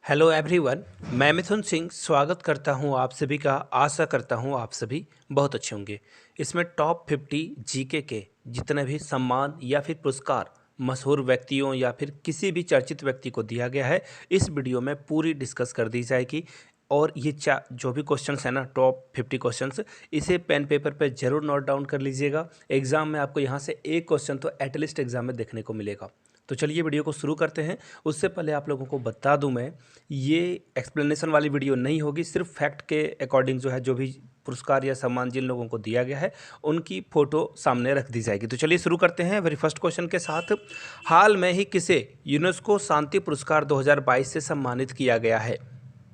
Hello everyone. मैं मिथुन सिंह स्वागत करता हूं आप सभी का। आशा करता हूं आप सभी बहुत अच्छे होंगे। इसमें टॉप 50 जीके के जितने भी सम्मान या फिर पुरस्कार मशहूर व्यक्तियों या फिर किसी भी चर्चित व्यक्ति को दिया गया है, इस वीडियो में पूरी डिस्कस कर दी जाएगी। और ये जो भी क्वेश्चंस है ना, टॉप 50 क्वेश्चंस, इसे पेन पेपर पे जरूर नोट डाउन कर लीजिएगा। एग्जाम में आपको यहाँ से एक क्वेश्चन तो एटलीस्ट एग्जाम में देखने को मिलेगा। तो चलिए वीडियो को शुरू करते हैं। उससे पहले आप लोगों को बता दूं, मैं ये एक्सप्लेनेशन वाली वीडियो नहीं होगी। सिर्फ फैक्ट के अकॉर्डिंग जो है, जो भी पुरस्कार या सम्मान जिन लोगों को दिया गया है उनकी फ़ोटो सामने रख दी जाएगी। तो चलिए शुरू करते हैं वेरी फर्स्ट क्वेश्चन के साथ। हाल में ही किसे यूनेस्को शांति पुरस्कार 2022 से सम्मानित किया गया है?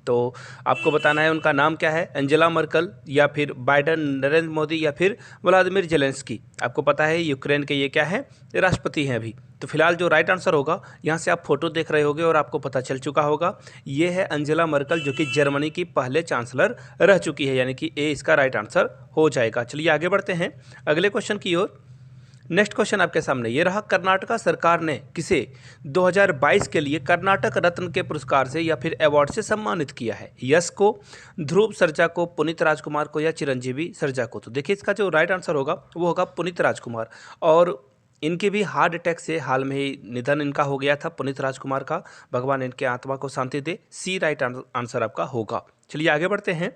तो आपको बताना है उनका नाम क्या है। एंजेला मर्कल या फिर बाइडन, नरेंद्र मोदी या फिर व्लादिमीर जेलेंस्की। आपको पता है यूक्रेन के ये क्या है, राष्ट्रपति हैं अभी। तो फिलहाल जो राइट आंसर होगा, यहाँ से आप फोटो देख रहे होगे और आपको पता चल चुका होगा, ये है एंजेला मर्कल, जो कि जर्मनी की पहले चांसलर रह चुकी है, यानी कि ए इसका राइट आंसर हो जाएगा। चलिए आगे बढ़ते हैं अगले क्वेश्चन की ओर। नेक्स्ट क्वेश्चन आपके सामने ये रहा। कर्नाटका सरकार ने किसे 2022 के लिए कर्नाटक रत्न के पुरस्कार से या फिर अवार्ड से सम्मानित किया है? यश को, ध्रुव सर्जा को, पुनीत राजकुमार को या चिरंजीवी सर्जा को? तो देखिए इसका जो राइट आंसर होगा वो होगा पुनीत राजकुमार। और इनके भी हार्ट अटैक से हाल में ही निधन इनका हो गया था, पुनीत राजकुमार का। भगवान इनके आत्मा को शांति दे। सी राइट आंसर आपका होगा। चलिए आगे बढ़ते हैं।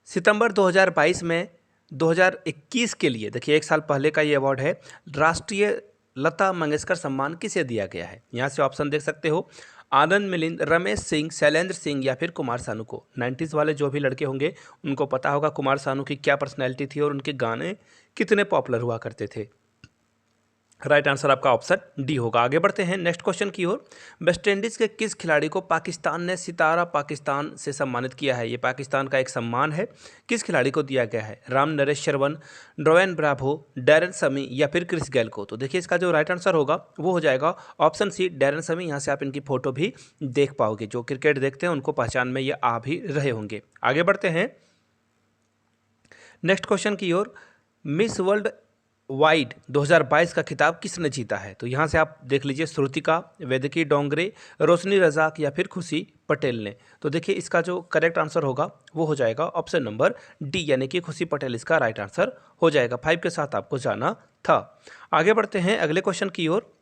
सितंबर 2022 में 2021 के लिए, देखिए एक साल पहले का ये अवार्ड है, राष्ट्रीय लता मंगेशकर सम्मान किसे दिया गया है? यहाँ से ऑप्शन देख सकते हो। आनंद मिलिंद, रमेश सिंह, शैलेंद्र सिंह या फिर कुमार सानू को। 90s वाले जो भी लड़के होंगे उनको पता होगा कुमार सानू की क्या पर्सनैलिटी थी और उनके गाने कितने पॉपुलर हुआ करते थे। राइट आंसर आपका ऑप्शन डी होगा। आगे बढ़ते हैं नेक्स्ट क्वेश्चन की ओर। वेस्ट इंडीज के किस खिलाड़ी को पाकिस्तान ने सितारा पाकिस्तान से सम्मानित किया है? ये पाकिस्तान का एक सम्मान है। किस खिलाड़ी को दिया गया है? राम नरेश श्रवण, ड्रोवेन ब्रावो, डैरेन समी या फिर क्रिस गैल को? तो देखिए इसका जो राइट आंसर होगा वो हो जाएगा ऑप्शन सी, डैरेन समी। यहाँ से आप इनकी फोटो भी देख पाओगे। जो क्रिकेट देखते हैं उनको पहचान में ये आ भी रहे होंगे। आगे बढ़ते हैं नेक्स्ट क्वेश्चन की ओर। मिस वर्ल्ड वाइड 2022 का खिताब किसने जीता है? तो यहाँ से आप देख लीजिए, श्रुतिका, वेदकी डोंगरे, रोशनी रजाक या फिर खुशी पटेल ने। तो देखिए इसका जो करेक्ट आंसर होगा वो हो जाएगा ऑप्शन नंबर डी, यानी कि खुशी पटेल इसका राइट आंसर हो जाएगा। 5 के साथ आपको जाना था। आगे बढ़ते हैं अगले क्वेश्चन की ओर।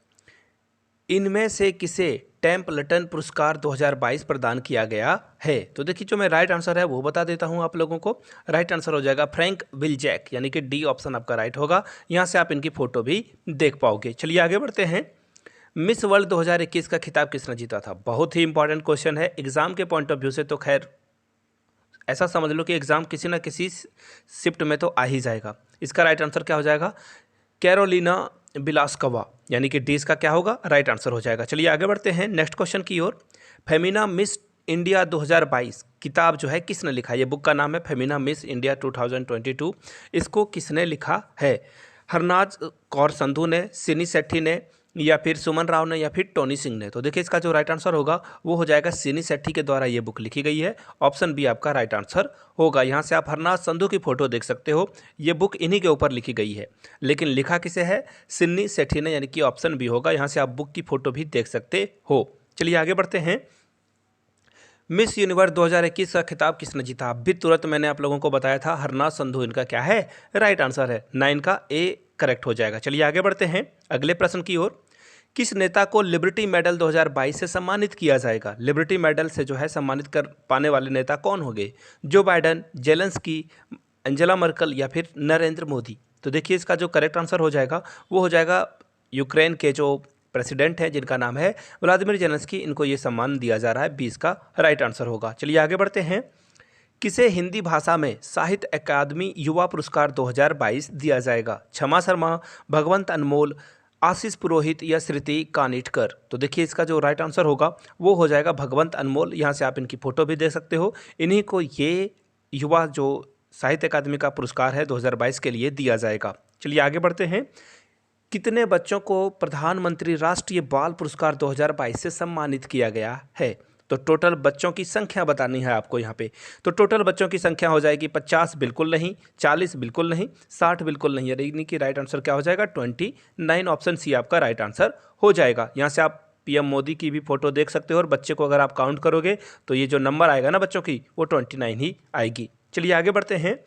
इनमें से किसे टेम्पल्टन पुरस्कार 2022 प्रदान किया गया है? तो देखिए जो मैं राइट आंसर है वो बता देता हूं आप लोगों को। राइट आंसर हो जाएगा फ्रैंक विलजैक, यानी कि डी ऑप्शन आपका राइट होगा। यहां से आप इनकी फोटो भी देख पाओगे। चलिए आगे बढ़ते हैं। मिस वर्ल्ड 2021 का खिताब किसने जीता था? बहुत ही इंपॉर्टेंट क्वेश्चन है एग्जाम के पॉइंट ऑफ व्यू से। तो खैर ऐसा समझ लो कि एग्जाम किसी ना किसी शिफ्ट में तो आ ही जाएगा। इसका राइट आंसर क्या हो जाएगा? कैरोलिना बिलास्कोवा, यानी कि डी इसका क्या होगा? राइट आंसर हो जाएगा। चलिए आगे बढ़ते हैं नेक्स्ट क्वेश्चन की ओर। फेमिना मिस इंडिया 2022 किताब जो है किसने लिखा? ये बुक का नाम है फेमिना मिस इंडिया 2022। इसको किसने लिखा है? हरनाज कौर संधू ने, सिनी सेट्टी ने या फिर सुमन राव ने या फिर टोनी सिंह ने? तो देखिए इसका जो राइट आंसर होगा वो हो जाएगा सिनी सेट्टी के द्वारा ये बुक लिखी गई है। ऑप्शन बी आपका राइट आंसर होगा। यहाँ से आप हरनाज संधू की फोटो देख सकते हो। ये बुक इन्हीं के ऊपर लिखी गई है, लेकिन लिखा किसे है? सिन्नी सेट्टी ने, यानी कि ऑप्शन बी होगा। यहाँ से आप बुक की फोटो भी देख सकते हो। चलिए आगे बढ़ते हैं। मिस यूनिवर्स 2021 का खिताब किसने जीता? अभी तुरंत मैंने आप लोगों को बताया था, हरनाज संधू इनका क्या है? राइट आंसर है। 9 का ए करेक्ट हो जाएगा। चलिए आगे बढ़ते हैं अगले प्रश्न की ओर। किस नेता को लिबर्टी मेडल 2022 से सम्मानित किया जाएगा? लिबर्टी मेडल से जो है सम्मानित कर पाने वाले नेता कौन होंगे? जो बाइडन, जेलेंस्की, एंजेला मर्कल या फिर नरेंद्र मोदी? तो देखिए इसका जो करेक्ट आंसर हो जाएगा वो हो जाएगा यूक्रेन के जो प्रेसिडेंट हैं जिनका नाम है व्लादिमीर जेलेंस्की। इनको ये सम्मान दिया जा रहा है। 20 का राइट आंसर होगा। चलिए आगे बढ़ते हैं। किसे हिंदी भाषा में साहित्य अकादमी युवा पुरस्कार 2022 दिया जाएगा? क्षमा शर्मा, भगवंत अनमोल, आशीष पुरोहित या श्रुति कानिटकर? तो देखिए इसका जो राइट आंसर होगा वो हो जाएगा भगवंत अनमोल। यहाँ से आप इनकी फोटो भी देख सकते हो। इन्हीं को ये युवा जो साहित्य अकादमी का पुरस्कार है 2022 के लिए दिया जाएगा। चलिए आगे बढ़ते हैं। कितने बच्चों को प्रधानमंत्री राष्ट्रीय बाल पुरस्कार 2022 से सम्मानित किया गया है? तो टोटल बच्चों की संख्या बतानी है आपको यहाँ पे। तो टोटल बच्चों की संख्या हो जाएगी 50 बिल्कुल नहीं, 40 बिल्कुल नहीं, 60 बिल्कुल नहीं। यानी कि राइट आंसर क्या हो जाएगा? 29। ऑप्शन सी आपका राइट आंसर हो जाएगा। यहाँ से आप पीएम मोदी की भी फोटो देख सकते हो और बच्चे को अगर आप काउंट करोगे तो ये जो नंबर आएगा ना बच्चों की वो 29 ही आएगी। चलिए आगे बढ़ते हैं।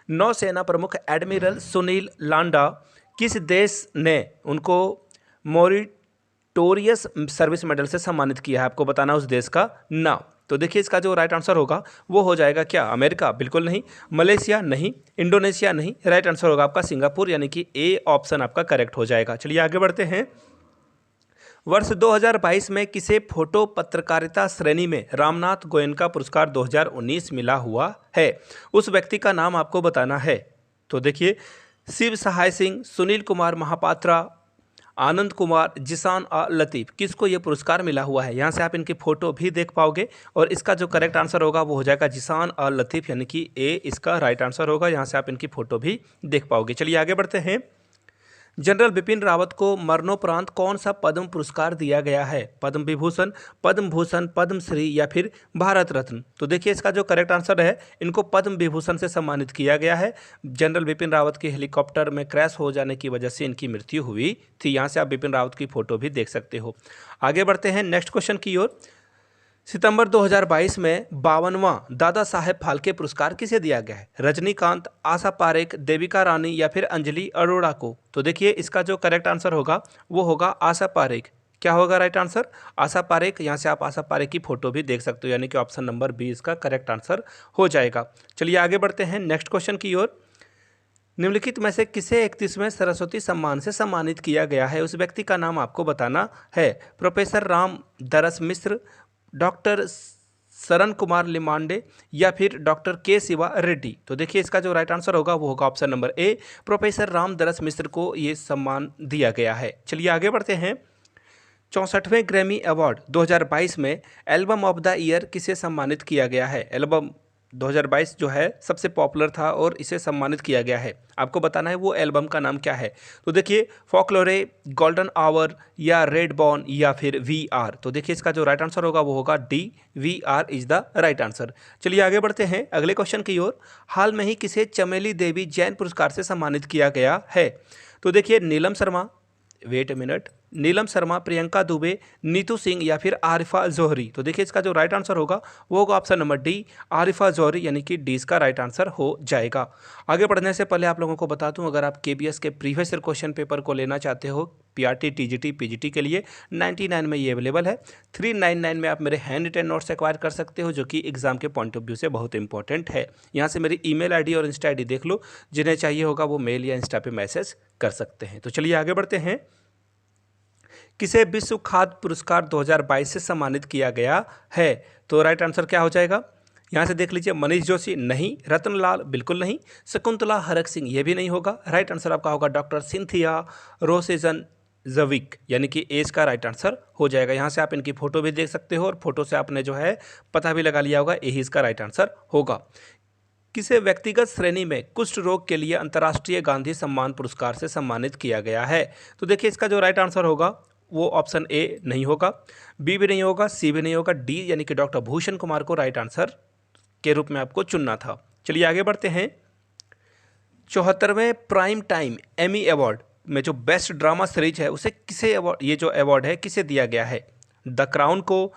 नौसेना प्रमुख एडमिरल सुनील लांडा किस देश ने उनको मोरिटोरियस सर्विस मेडल से सम्मानित किया है, आपको बताना उस देश का नाम। तो देखिए इसका जो राइट आंसर होगा वो हो जाएगा क्या, अमेरिका? बिल्कुल नहीं। मलेशिया नहीं। इंडोनेशिया नहीं। राइट आंसर होगा आपका सिंगापुर, यानी कि ए ऑप्शन आपका करेक्ट हो जाएगा। चलिए आगे बढ़ते हैं। वर्ष 2022 में किसे फोटो पत्रकारिता श्रेणी में रामनाथ गोयनका पुरस्कार 2019 मिला हुआ है? उस व्यक्ति का नाम आपको बताना है। तो देखिए शिव सहाय सिंह, सुनील कुमार महापात्रा, आनंद कुमार, जिसान लतीफ़, किसको ये पुरस्कार मिला हुआ है? यहाँ से आप इनकी फ़ोटो भी देख पाओगे और इसका जो करेक्ट आंसर होगा वो हो जाएगा जिसान लतीफ़, यानी कि ए इसका राइट आंसर होगा। यहाँ से आप इनकी फ़ोटो भी देख पाओगे। चलिए आगे बढ़ते हैं। जनरल बिपिन रावत को मरणोपरांत कौन सा पद्म पुरस्कार दिया गया है? पद्म विभूषण, पद्म भूषण, पद्मश्री या फिर भारत रत्न? तो देखिए इसका जो करेक्ट आंसर है, इनको पद्म विभूषण से सम्मानित किया गया है। जनरल बिपिन रावत के हेलीकॉप्टर में क्रैश हो जाने की वजह से इनकी मृत्यु हुई थी। यहाँ से आप बिपिन रावत की फोटो भी देख सकते हो। आगे बढ़ते हैं नेक्स्ट क्वेश्चन की ओर। सितंबर 2022 में 52वां दादा साहेब फाल्के पुरस्कार किसे दिया गया है? रजनीकांत, आशा पारेख, देविका रानी या फिर अंजलि अरोड़ा को? तो देखिए इसका जो करेक्ट आंसर होगा वो होगा आशा पारेख। क्या होगा राइट आंसर? आशा पारेख। यहाँ से आप आशा पारेख की फोटो भी देख सकते हो, यानी कि ऑप्शन नंबर बी इसका करेक्ट आंसर हो जाएगा। चलिए आगे बढ़ते हैं नेक्स्ट क्वेश्चन की ओर। निम्नलिखित में से किसे 31वें सरस्वती सम्मान से सम्मानित किया गया है? उस व्यक्ति का नाम आपको बताना है। प्रोफेसर राम दरस मिश्र, डॉक्टर सरन कुमार लिमांडे या फिर डॉक्टर के शिवा रेड्डी? तो देखिए इसका जो राइट आंसर होगा वो होगा option number A, professor Ram दरस मिश्र को ये सम्मान दिया गया है। चलिए आगे बढ़ते हैं। 64वें ग्रैमी अवार्ड 2022 में एल्बम ऑफ द ईयर किसे सम्मानित किया गया है? एल्बम 2022 जो है सबसे पॉपुलर था और इसे सम्मानित किया गया है। आपको बताना है वो एल्बम का नाम क्या है। तो देखिए फोकलोरे, गोल्डन आवर या रेड बॉर्न या फिर वी आर? तो देखिए इसका जो राइट आंसर होगा वो होगा D, we are is the right answer. चलिए आगे बढ़ते हैं अगले क्वेश्चन की ओर। हाल में ही किसे चमेली देवी जैन पुरस्कार से सम्मानित किया गया है? तो देखिए Neelam Sharma, wait a minute, Neelam Sharma, Priyanka Dubey, Neetu Singh या फिर आरिफा जौहरी? तो देखिए इसका जो राइट आंसर होगा वो होगा ऑप्शन नंबर डी, आरिफा जौहरी, यानी कि डी इसका राइट आंसर हो जाएगा। आगे बढ़ने से पहले आप लोगों को बता दूं, अगर आप केबीएस के प्रीवियस ईयर क्वेश्चन पेपर को लेना चाहते हो पीआरटी, टीजीटी, पीजीटी के लिए 99 में ये अवेलेबल है। 399 में आप मेरे हैंड रिटन नोट्स एक्वायर कर सकते हो, जो कि एग्जाम के पॉइंट ऑफ व्यू से बहुत इंपॉर्टेंट है। यहाँ से मेरी ईमेल आईडी और इंस्टा आईडी देख लो, जिन्हें चाहिए होगा वो मेल या इंस्टा पे मैसेज कर सकते हैं। तो चलिए आगे बढ़ते हैं। किसे विश्व खाद्य पुरस्कार 2022 से सम्मानित किया गया है? तो राइट आंसर क्या हो जाएगा? यहाँ से देख लीजिए। मनीष जोशी नहीं, रतनलाल बिल्कुल नहीं, शकुंतला हरक सिंह ये भी नहीं होगा। राइट आंसर आपका होगा डॉक्टर सिंथिया रोसेजन जविक, यानी कि एज का राइट आंसर हो जाएगा। यहाँ से आप इनकी फोटो भी देख सकते हो और फोटो से आपने जो है पता भी लगा लिया होगा, यही इसका राइट आंसर होगा। किसे व्यक्तिगत श्रेणी में कुष्ठ रोग के लिए अंतर्राष्ट्रीय गांधी सम्मान पुरस्कार से सम्मानित किया गया है? तो देखिए इसका जो राइट आंसर होगा वो ऑप्शन ए नहीं होगा, बी भी नहीं होगा, सी भी नहीं होगा, डी यानी कि डॉक्टर भूषण कुमार को राइट आंसर के रूप में आपको चुनना था। चलिए आगे बढ़ते हैं। 74वें प्राइम टाइम एमी अवार्ड में जो बेस्ट ड्रामा सीरीज है उसे किसे अवार्ड, ये जो अवार्ड है किसे दिया गया है? द क्राउन को,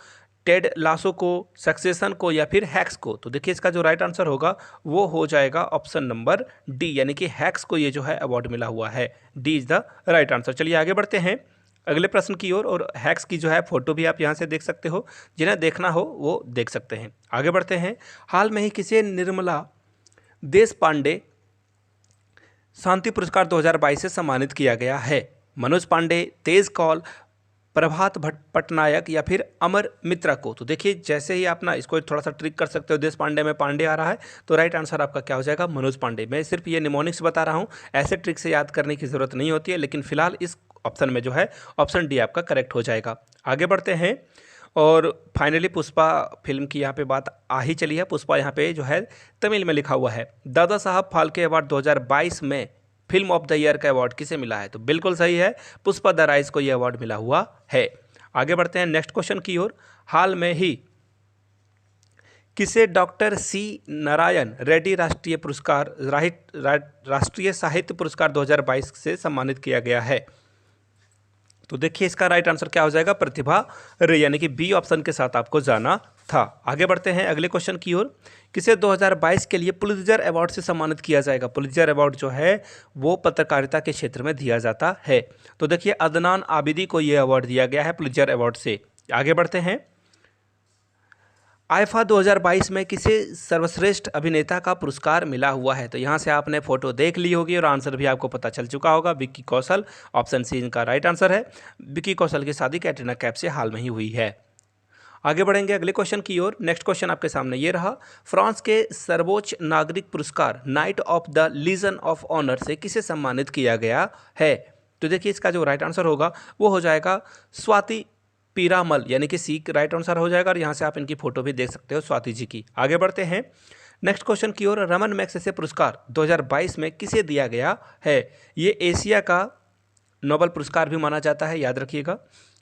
टेड लासो को, सक्सेशन को या फिर हैक्स को? तो देखिए इसका जो राइट आंसर होगा वो हो जाएगा ऑप्शन नंबर डी, यानी कि हैक्स को ये जो है अवार्ड मिला हुआ है। D is the right answer. चलिए आगे बढ़ते हैं अगले प्रश्न की ओर, और हैक्स की जो है फोटो भी आप यहाँ से देख सकते हो, जिन्हें देखना हो वो देख सकते हैं। आगे बढ़ते हैं। हाल में ही किसे निर्मला देश पांडे शांति पुरस्कार 2022 से सम्मानित किया गया है? मनोज पांडे, तेज कौल, प्रभात पटनायक या फिर अमर मित्रा को? तो देखिए जैसे ही आप ना इसको थोड़ा सा ट्रिक कर सकते हो, देश पांडे में पांडे आ रहा है तो राइट आंसर आपका क्या हो जाएगा? मनोज पांडे। मैं सिर्फ ये निमोनिक्स बता रहा हूँ, ऐसे ट्रिक से याद करने की जरूरत नहीं होती है, लेकिन फिलहाल इस ऑप्शन में जो है ऑप्शन डी आपका करेक्ट हो जाएगा। आगे बढ़ते हैं और फाइनली पुष्पा फिल्म की यहाँ पे बात आ ही चली है। पुष्पा यहाँ पे जो है तमिल में लिखा हुआ है। दादा साहब फाल्के अवार्ड 2022 में फिल्म ऑफ द ईयर का अवार्ड किसे मिला है? तो बिल्कुल सही है, पुष्पा द राइज को यह अवार्ड मिला हुआ है। आगे बढ़ते हैं नेक्स्ट क्वेश्चन की ओर। हाल में ही किसे डॉक्टर सी नारायण रेड्डी राष्ट्रीय पुरस्कार राष्ट्रीय साहित्य पुरस्कार 2022 से सम्मानित किया गया है? तो देखिए इसका राइट आंसर क्या हो जाएगा, प्रतिभा रे, यानी कि बी ऑप्शन के साथ आपको जाना था। आगे बढ़ते हैं अगले क्वेश्चन की ओर। किसे 2022 के लिए पुलित्जर अवार्ड से सम्मानित किया जाएगा? पुलित्जर अवार्ड जो है वो पत्रकारिता के क्षेत्र में दिया जाता है। तो देखिए अदनान आबिदी को यह अवार्ड दिया गया है पुलित्जर अवार्ड से। आगे बढ़ते हैं। आईफा 2022 में किसे सर्वश्रेष्ठ अभिनेता का पुरस्कार मिला हुआ है? तो यहाँ से आपने फोटो देख ली होगी और आंसर भी आपको पता चल चुका होगा, विक्की कौशल। ऑप्शन सी इनका राइट आंसर है। विक्की कौशल की शादी कैटरीना कैफ से हाल में ही हुई है। आगे बढ़ेंगे अगले क्वेश्चन की ओर। नेक्स्ट क्वेश्चन आपके सामने ये रहा। फ्रांस के सर्वोच्च नागरिक पुरस्कार Knight of the Legion of Honour से किसे सम्मानित किया गया है? तो देखिए इसका जो राइट आंसर होगा वो हो जाएगा स्वाति पीरामल, यानी कि सी राइट आंसर हो जाएगा। और यहाँ से आप इनकी फोटो भी देख सकते हो स्वाति जी की। आगे बढ़ते हैं नेक्स्ट क्वेश्चन की ओर। रमन मैग्सेसे पुरस्कार 2022 में किसे दिया गया है? ये एशिया का नोबेल पुरस्कार भी माना जाता है, याद रखिएगा।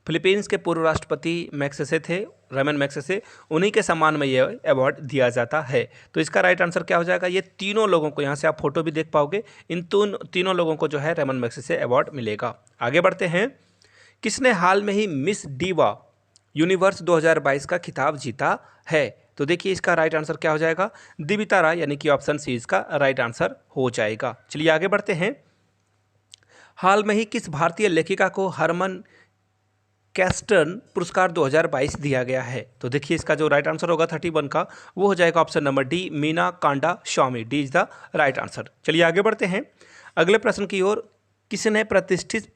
फिलीपींस के पूर्व राष्ट्रपति मैग्सेसे थे, रमन मैग्सेसे, उन्हीं के सम्मान में ये अवार्ड दिया जाता है। तो इसका राइट आंसर क्या हो जाएगा? ये तीनों लोगों को, यहाँ से आप फोटो भी देख पाओगे, इन तीनों लोगों को जो है रमन मैग्सेसे अवार्ड मिलेगा। आगे बढ़ते हैं। किसने हाल में ही मिस डीवा यूनिवर्स 2022 का खिताब जीता है? तो देखिए इसका राइट आंसर क्या हो जाएगा? दिविता राय, यानी कि ऑप्शन सी इसका राइट आंसर हो जाएगा। चलिए आगे बढ़ते हैं। हाल में ही किस भारतीय लेखिका को हरमन कैस्टन पुरस्कार 2022 दिया गया है? तो देखिए इसका जो राइट आंसर होगा 31 का, वो हो जाएगा option number D, Meena Kanda Swami. D is the right answer. चलिए आगे बढ़ते हैं अगले प्रश्न की ओर। किसने प्रतिष्ठित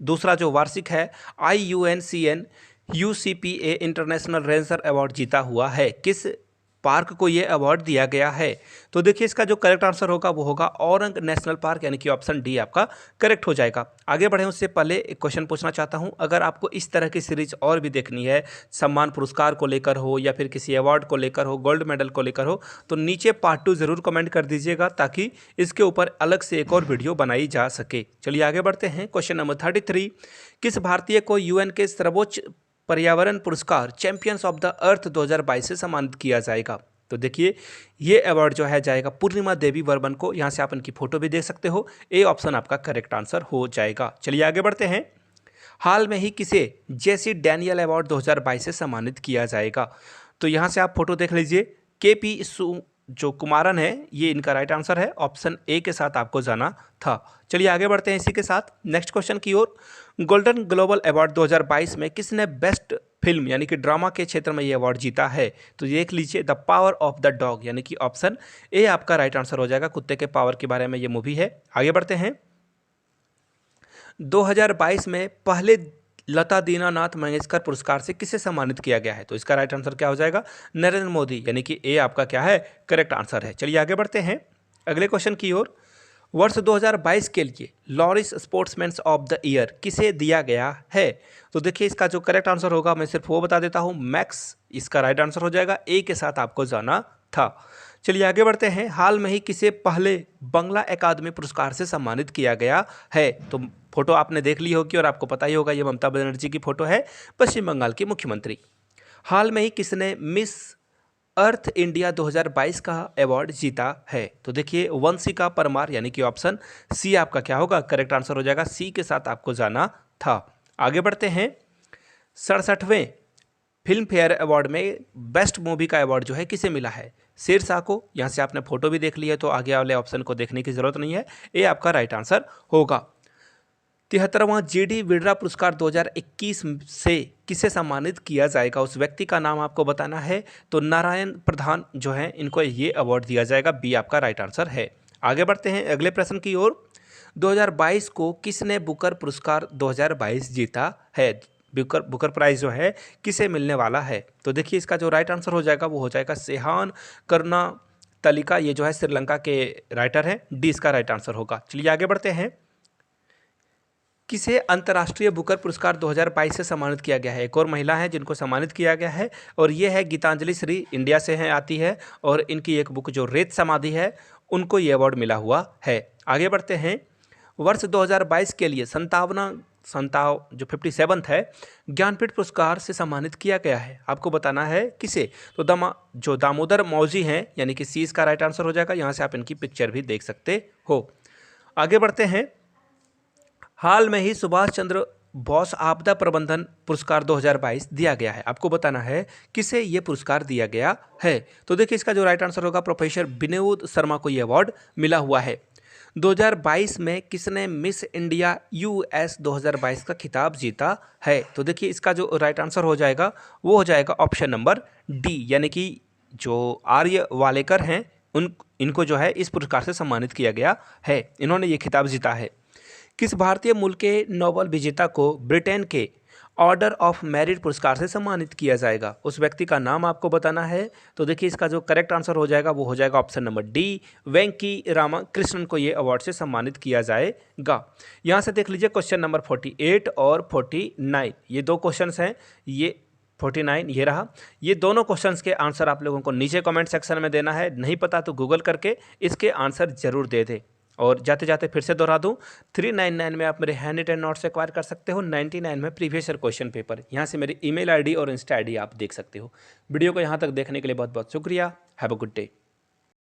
दूसरा जो वार्षिक है IUCN UCPA international ranger award जीता हुआ है? किस पार्क को ये अवार्ड दिया गया है? तो देखिए इसका जो करेक्ट आंसर होगा वो होगा औरंग नेशनल पार्क, यानी कि ऑप्शन डी आपका करेक्ट हो जाएगा। आगे बढ़े उससे पहले एक क्वेश्चन पूछना चाहता हूं, अगर आपको इस तरह की सीरीज और भी देखनी है, सम्मान पुरस्कार को लेकर हो या फिर किसी अवार्ड को लेकर हो, गोल्ड मेडल को लेकर हो, तो नीचे पार्ट 2 जरूर कमेंट कर दीजिएगा ताकि इसके ऊपर अलग से एक और वीडियो बनाई जा सके। चलिए आगे बढ़ते हैं। Question number 33। किस भारतीय को UN के सर्वोच्च पर्यावरण पुरस्कार चैंपियंस ऑफ द अर्थ 2022 से सम्मानित किया जाएगा? तो देखिए ये अवार्ड जो है जाएगा पूर्णिमा देवी वर्मन को। यहाँ से आप इनकी फोटो भी देख सकते हो। ए ऑप्शन आपका करेक्ट आंसर हो जाएगा। चलिए आगे बढ़ते हैं। हाल में ही किसे जेसी डैनियल अवार्ड 2022 से सम्मानित किया जाएगा? तो यहाँ से आप फोटो देख लीजिए। KP जो कुमारन है, ये इनका राइट आंसर है। ऑप्शन ए के साथ आपको जाना था। चलिए आगे बढ़ते हैं इसी के साथ नेक्स्ट क्वेश्चन की ओर। गोल्डन ग्लोबल अवार्ड 2022 में किसने बेस्ट फिल्म यानी कि ड्रामा के क्षेत्र में ये अवार्ड जीता है? तो देख लीजिए the power of the dog, यानी कि ऑप्शन ए आपका राइट आंसर हो जाएगा। कुत्ते के पावर के बारे में ये मूवी है। आगे बढ़ते हैं। 2022 में पहले लता दीनानाथ मंगेशकर पुरस्कार से किसे सम्मानित किया गया है? तो इसका राइट आंसर क्या हो जाएगा? नरेंद्र मोदी, यानी कि ए आपका क्या है? करेक्ट आंसर है। चलिए आगे बढ़ते हैं अगले क्वेश्चन की ओर। वर्ष 2022 के लिए Laureus Sportsman of the Year किसे दिया गया है? तो देखिए इसका जो करेक्ट आंसर होगा मैं सिर्फ वो बता देता हूँ, मैक्स इसका राइट आंसर हो जाएगा। ए के साथ आपको जाना था। चलिए आगे बढ़ते हैं। हाल में ही किसे पहले बंगला अकादमी पुरस्कार से सम्मानित किया गया है? तो फोटो आपने देख ली होगी और आपको पता ही होगा, ये ममता बनर्जी की फोटो है, पश्चिम बंगाल की मुख्यमंत्री। हाल में ही किसने मिस अर्थ इंडिया 2022 का अवार्ड जीता है? तो देखिए वंशिका परमार, यानी कि ऑप्शन सी आपका क्या होगा? करेक्ट आंसर हो जाएगा। सी के साथ आपको जाना था। आगे बढ़ते हैं। 67वें फिल्म फेयर अवार्ड में बेस्ट मूवी का अवार्ड जो है किसे मिला है? शेरशाह को। यहाँ से आपने फोटो भी देख ली है तो आगे वाले ऑप्शन को देखने की जरूरत नहीं है। ये आपका राइट आंसर होगा। 73वां GD विरला पुरस्कार 2021 से किसे सम्मानित किया जाएगा? उस व्यक्ति का नाम आपको बताना है। तो नारायण प्रधान जो है इनको ये अवार्ड दिया जाएगा। बी आपका राइट आंसर है। आगे बढ़ते हैं अगले प्रश्न की ओर। 2022 को किसने बुकर पुरस्कार 2022 जीता है? बुकर प्राइज जो है किसे मिलने वाला है? तो देखिए इसका जो राइट आंसर हो जाएगा वो हो जाएगा सेहान करुणा तलिका, ये जो है श्रीलंका के राइटर हैं। डी इसका राइट आंसर होगा। चलिए आगे बढ़ते हैं। किसे अंतर्राष्ट्रीय बुकर पुरस्कार 2022 से सम्मानित किया गया है? एक और महिला है जिनको सम्मानित किया गया है और ये है गीतांजलि श्री, इंडिया से हैं आती है और इनकी एक बुक जो रेत समाधि है उनको ये अवार्ड मिला हुआ है। आगे बढ़ते हैं। वर्ष 2022 के लिए 57th है ज्ञानपीठ पुरस्कार से सम्मानित किया गया है। आपको बताना है किसे? तो जो दामोदर मौजी हैं, यानी कि सी इसका राइट आंसर हो जाएगा। यहाँ से आप इनकी पिक्चर भी देख सकते हो। आगे बढ़ते हैं। हाल में ही सुभाष चंद्र बॉस आपदा प्रबंधन पुरस्कार 2022 दिया गया है। आपको बताना है किसे ये पुरस्कार दिया गया है। तो देखिए इसका जो राइट आंसर होगा, प्रोफेसर विनोद शर्मा को ये अवार्ड मिला हुआ है। 2022 में किसने मिस इंडिया यूएस 2022 का खिताब जीता है? तो देखिए इसका जो राइट आंसर हो जाएगा वो हो जाएगा ऑप्शन नंबर डी, यानी कि जो आर्य वालेकर हैं इनको जो है इस पुरस्कार से सम्मानित किया गया है। इन्होंने ये खिताब जीता है। किस भारतीय मूल के नोबेल विजेता को ब्रिटेन के ऑर्डर ऑफ मेरिट पुरस्कार से सम्मानित किया जाएगा? उस व्यक्ति का नाम आपको बताना है। तो देखिए इसका जो करेक्ट आंसर हो जाएगा वो हो जाएगा ऑप्शन नंबर डी, वेंकी रामाकृष्णन को ये अवार्ड से सम्मानित किया जाएगा। यहाँ से देख लीजिए क्वेश्चन नंबर 48 और 49, ये दो क्वेश्चंस हैं। ये 49 ये रहा। ये दोनों क्वेश्चंस के आंसर आप लोगों को नीचे कमेंट सेक्शन में देना है। नहीं पता तो गूगल करके इसके आंसर जरूर दे दें। और जाते जाते फिर से दोहरा दूं, 399 में आप मेरे हैंड रिटन नोट्स एक्वायर कर सकते हो, 99 में प्रीवियस ईयर क्वेश्चन पेपर। यहाँ से मेरी ईमेल आईडी और इंस्टा आईडी आप देख सकते हो। वीडियो को यहाँ तक देखने के लिए बहुत बहुत शुक्रिया। Have a good day.